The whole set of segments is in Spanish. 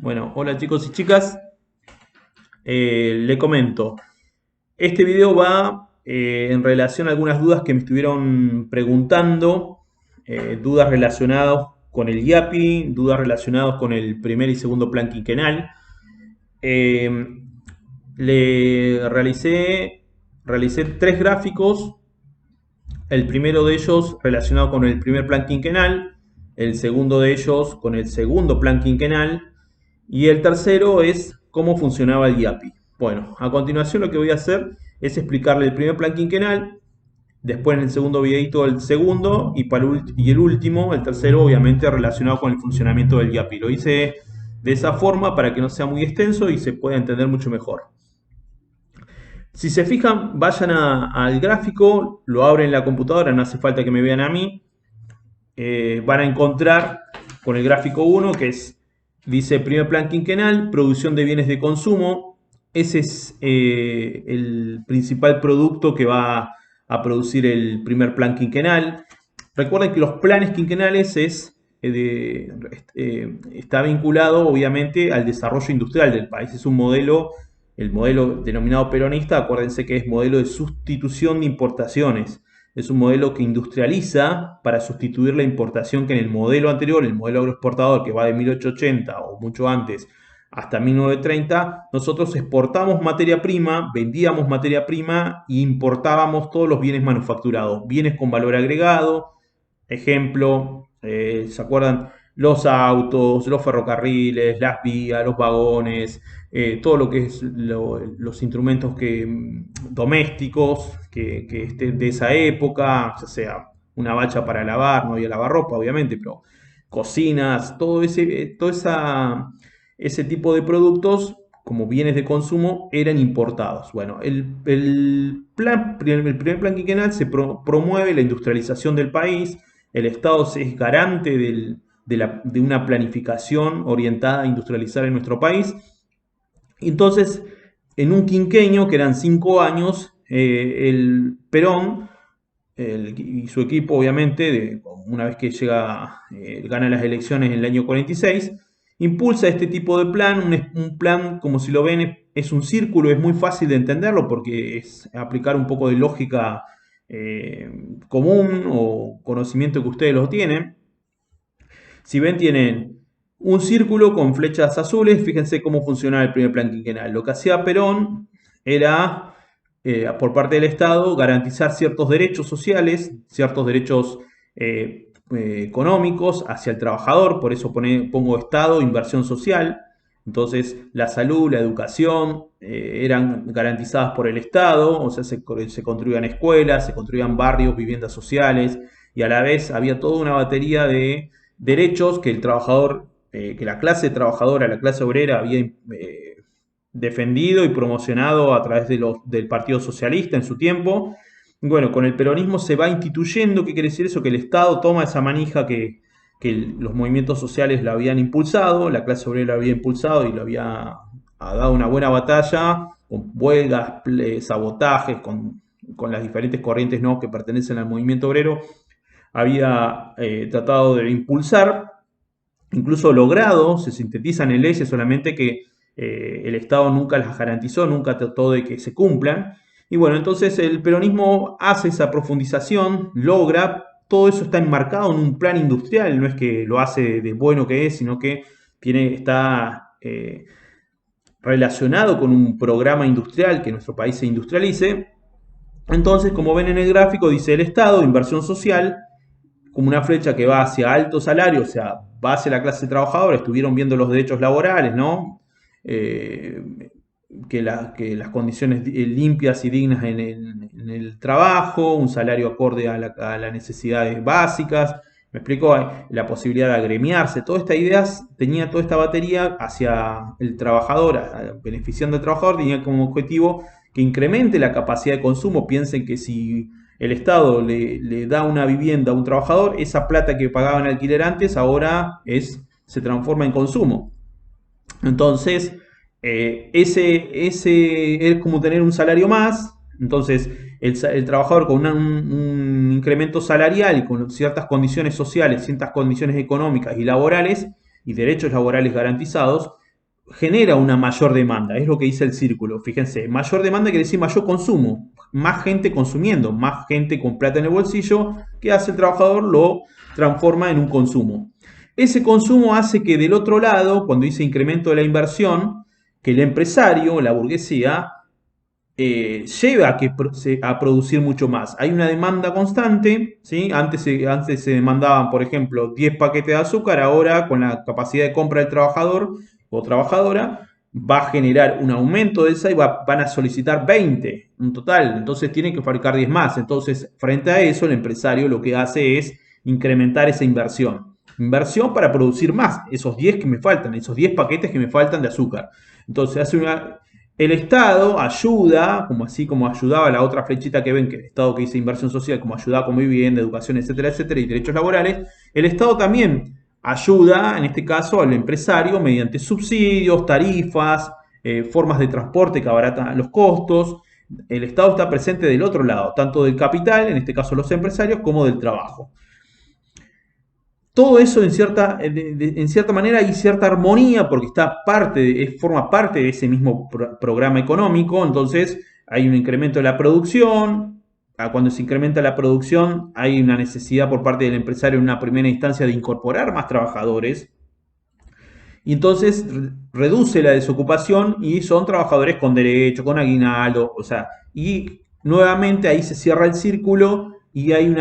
Bueno, hola chicos y chicas. Le comento. Este video va en relación a algunas dudas que me estuvieron preguntando, dudas relacionadas con el IAPI, dudas relacionadas con el primer y segundo plan quinquenal. Eh, realicé tres gráficos. El primero de ellos relacionado con el primer plan quinquenal, el segundo de ellos con el segundo plan quinquenal y el tercero es cómo funcionaba el IAPI. Bueno, a continuación lo que voy a hacer es explicarle el primer plan quinquenal, después en el segundo videito el segundo y el último, el tercero, obviamente relacionado con el funcionamiento del IAPI. Lo hice de esa forma para que no sea muy extenso y se pueda entender mucho mejor. Si se fijan, vayan al gráfico, lo abren en la computadora, no hace falta que me vean a mí. Van a encontrar con el gráfico 1 que dice primer plan quinquenal, producción de bienes de consumo. Ese es el principal producto que va a producir el primer plan quinquenal. Recuerden que los planes quinquenales está vinculado obviamente al desarrollo industrial del país. Es un modelo, el modelo denominado peronista, acuérdense que es modelo de sustitución de importaciones. Es un modelo que industrializa para sustituir la importación que en el modelo anterior, el modelo agroexportador que va de 1880 o mucho antes hasta 1930, nosotros exportamos materia prima, vendíamos materia prima e importábamos todos los bienes manufacturados, bienes con valor agregado. Ejemplo, ¿se acuerdan? Los autos, los ferrocarriles, las vías, los vagones, todo lo que es los instrumentos domésticos que estén de esa época, ya sea una bacha para lavar, no había lavarropa obviamente, pero cocinas, ese tipo de productos como bienes de consumo eran importados. Bueno, el primer plan quinquenal promueve la industrialización del país. El Estado es garante de una planificación orientada a industrializar en nuestro país. Entonces, en un quinquenio, que eran 5 años, el Perón y su equipo, obviamente, una vez que gana las elecciones en el año 46, impulsa este tipo de plan, un plan, como si lo ven, es un círculo, es muy fácil de entenderlo porque es aplicar un poco de lógica eh, común o conocimiento que ustedes los tienen. Si ven, tienen un círculo con flechas azules. Fíjense cómo funcionaba el primer plan quinquenal. Lo que hacía Perón era, por parte del Estado, garantizar ciertos derechos sociales, ciertos derechos económicos hacia el trabajador. Por eso pongo Estado, inversión social. Entonces, la salud, la educación eran garantizadas por el Estado, o sea, se construían escuelas, se construían barrios, viviendas sociales, y a la vez había toda una batería de derechos que el trabajador, que la clase trabajadora, la clase obrera había defendido y promocionado a través del Partido Socialista en su tiempo. Bueno, con el peronismo se va instituyendo. ¿Qué quiere decir eso? Que el Estado toma esa manija que los movimientos sociales la habían impulsado, la clase obrera la había impulsado y lo ha dado una buena batalla, con huelgas, sabotajes, con las diferentes corrientes, ¿no?, que pertenecen al movimiento obrero. Había tratado de impulsar, incluso logrado, se sintetizan en leyes, solamente que el Estado nunca las garantizó, nunca trató de que se cumplan. Y bueno, entonces el peronismo hace esa profundización, logra, todo eso está enmarcado en un plan industrial, no es que lo hace de bueno que es, sino que está relacionado con un programa industrial, que nuestro país se industrialice. Entonces, como ven en el gráfico, dice el Estado, inversión social, como una flecha que va hacia alto salario, o sea, va hacia la clase trabajadora. Estuvieron viendo los derechos laborales, ¿no? Que las condiciones limpias y dignas en el trabajo, un salario acorde a las necesidades básicas. Me explico, la posibilidad de agremiarse. Todas estas ideas tenía toda esta batería hacia el trabajador, beneficiando al trabajador, tenía como objetivo que incremente la capacidad de consumo. Piensen que si el Estado le da una vivienda a un trabajador, esa plata que pagaba en alquiler antes ahora se transforma en consumo. Entonces, ese es como tener un salario más. Entonces, el trabajador con un incremento salarial y con ciertas condiciones sociales, ciertas condiciones económicas y laborales y derechos laborales garantizados, genera una mayor demanda, es lo que dice el círculo. Fíjense, mayor demanda quiere decir mayor consumo, más gente consumiendo, más gente con plata en el bolsillo. ¿Qué hace el trabajador? Lo transforma en un consumo. Ese consumo hace que del otro lado, cuando dice incremento de la inversión, que el empresario, la burguesía, lleva a producir mucho más. Hay una demanda constante, ¿sí? Antes se demandaban, por ejemplo, 10 paquetes de azúcar, ahora con la capacidad de compra del trabajador o trabajadora va a generar un aumento de esa y van a solicitar 20 en total, entonces tienen que fabricar 10 más. Entonces, frente a eso, el empresario lo que hace es incrementar esa inversión. Inversión para producir más, esos 10 que me faltan, esos 10 paquetes que me faltan de azúcar. Entonces el Estado ayuda, como así como ayudaba la otra flechita que ven, que el Estado que dice inversión social, como ayudaba con vivienda, educación, etcétera, etcétera, y derechos laborales, el Estado también ayuda, en este caso, al empresario mediante subsidios, tarifas, formas de transporte que abaratan los costos. El Estado está presente del otro lado, tanto del capital, en este caso los empresarios, como del trabajo. Todo eso en cierta manera hay cierta armonía porque forma parte de ese mismo programa económico. Entonces hay un incremento de la producción. Cuando se incrementa la producción hay una necesidad por parte del empresario en una primera instancia de incorporar más trabajadores. Y entonces reduce la desocupación y son trabajadores con derecho, con aguinaldo, o sea, y nuevamente ahí se cierra el círculo y hay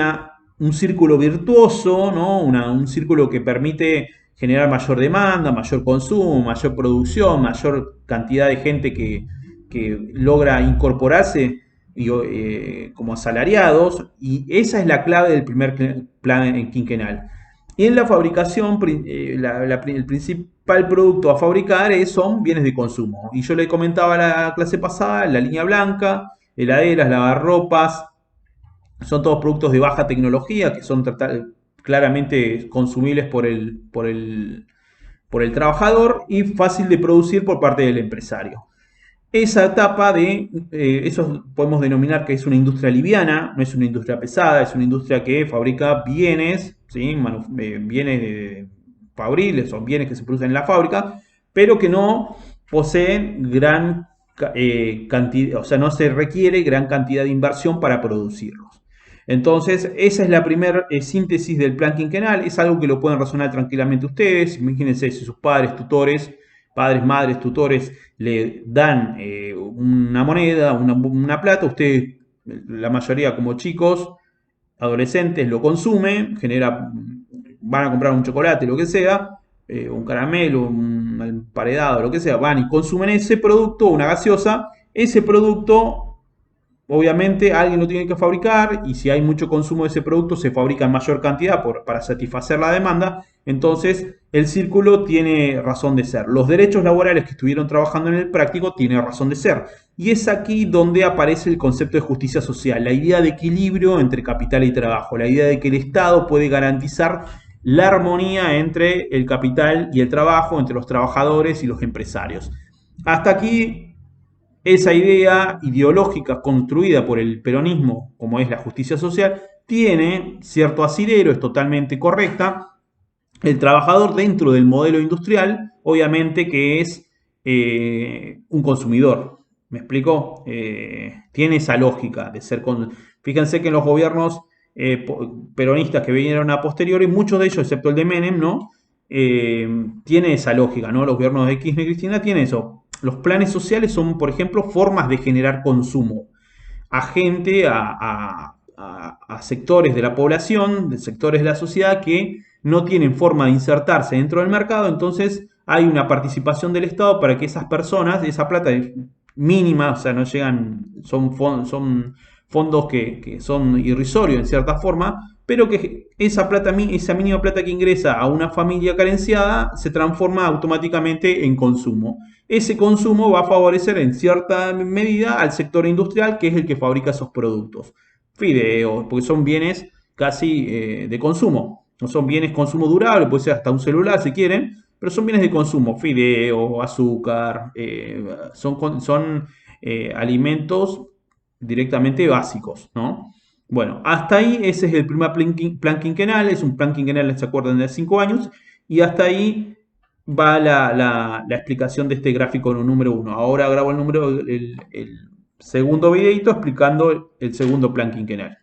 un círculo virtuoso, ¿no? Un círculo que permite generar mayor demanda, mayor consumo, mayor producción, mayor cantidad de gente que logra incorporarse como asalariados, y esa es la clave del primer plan quinquenal. Y en la fabricación, el principal producto a fabricar son bienes de consumo. Y yo le comentaba la clase pasada, la línea blanca, heladeras, lavarropas, son todos productos de baja tecnología que son claramente consumibles por el trabajador y fácil de producir por parte del empresario. Esa etapa eso podemos denominar que es una industria liviana, no es una industria pesada, es una industria que fabrica bienes, ¿sí? Bienes fabriles, son bienes que se producen en la fábrica, pero que no poseen gran cantidad, o sea, no se requiere gran cantidad de inversión para producirlos. Entonces, esa es la primera síntesis del plan quinquenal, es algo que lo pueden razonar tranquilamente ustedes. Imagínense si sus padres, madres, tutores, le dan una moneda, una plata, ustedes, la mayoría como chicos, adolescentes, lo consumen, van a comprar un chocolate, lo que sea, un caramelo, un emparedado, lo que sea, van y consumen ese producto, una gaseosa. Ese producto obviamente alguien lo tiene que fabricar, y si hay mucho consumo de ese producto se fabrica en mayor cantidad para satisfacer la demanda. Entonces el círculo tiene razón de ser. Los derechos laborales que estuvieron trabajando en el práctico tienen razón de ser. Y es aquí donde aparece el concepto de justicia social, la idea de equilibrio entre capital y trabajo, la idea de que el Estado puede garantizar la armonía entre el capital y el trabajo, entre los trabajadores y los empresarios. Hasta aquí esa idea ideológica construida por el peronismo, como es la justicia social, tiene cierto asidero, es totalmente correcta. El trabajador dentro del modelo industrial, obviamente que es un consumidor. ¿Me explico? Tiene esa lógica de ser... Fíjense que en los gobiernos peronistas que vinieron a posteriori, muchos de ellos, excepto el de Menem, ¿no? Tiene esa lógica, ¿no? Los gobiernos de Kirchner y Cristina tienen eso. Los planes sociales son, por ejemplo, formas de generar consumo a gente, a sectores de la población, de sectores de la sociedad que no tienen forma de insertarse dentro del mercado. Entonces hay una participación del Estado para que esas personas, esa plata mínima, o sea, no llegan, son fondos que son irrisorios en cierta forma, pero que esa mínima plata que ingresa a una familia carenciada se transforma automáticamente en consumo. Ese consumo va a favorecer en cierta medida al sector industrial, que es el que fabrica esos productos. Fideos, porque son bienes casi de consumo. No son bienes consumo durable, puede ser hasta un celular si quieren, pero son bienes de consumo. Fideo, azúcar, son alimentos directamente básicos, ¿no? Bueno, hasta ahí ese es el primer plan quinquenal, es un plan quinquenal, ¿se acuerdan? De 5 años, y hasta ahí va la explicación de este gráfico número uno. Ahora grabo el segundo videito explicando el segundo plan quinquenal.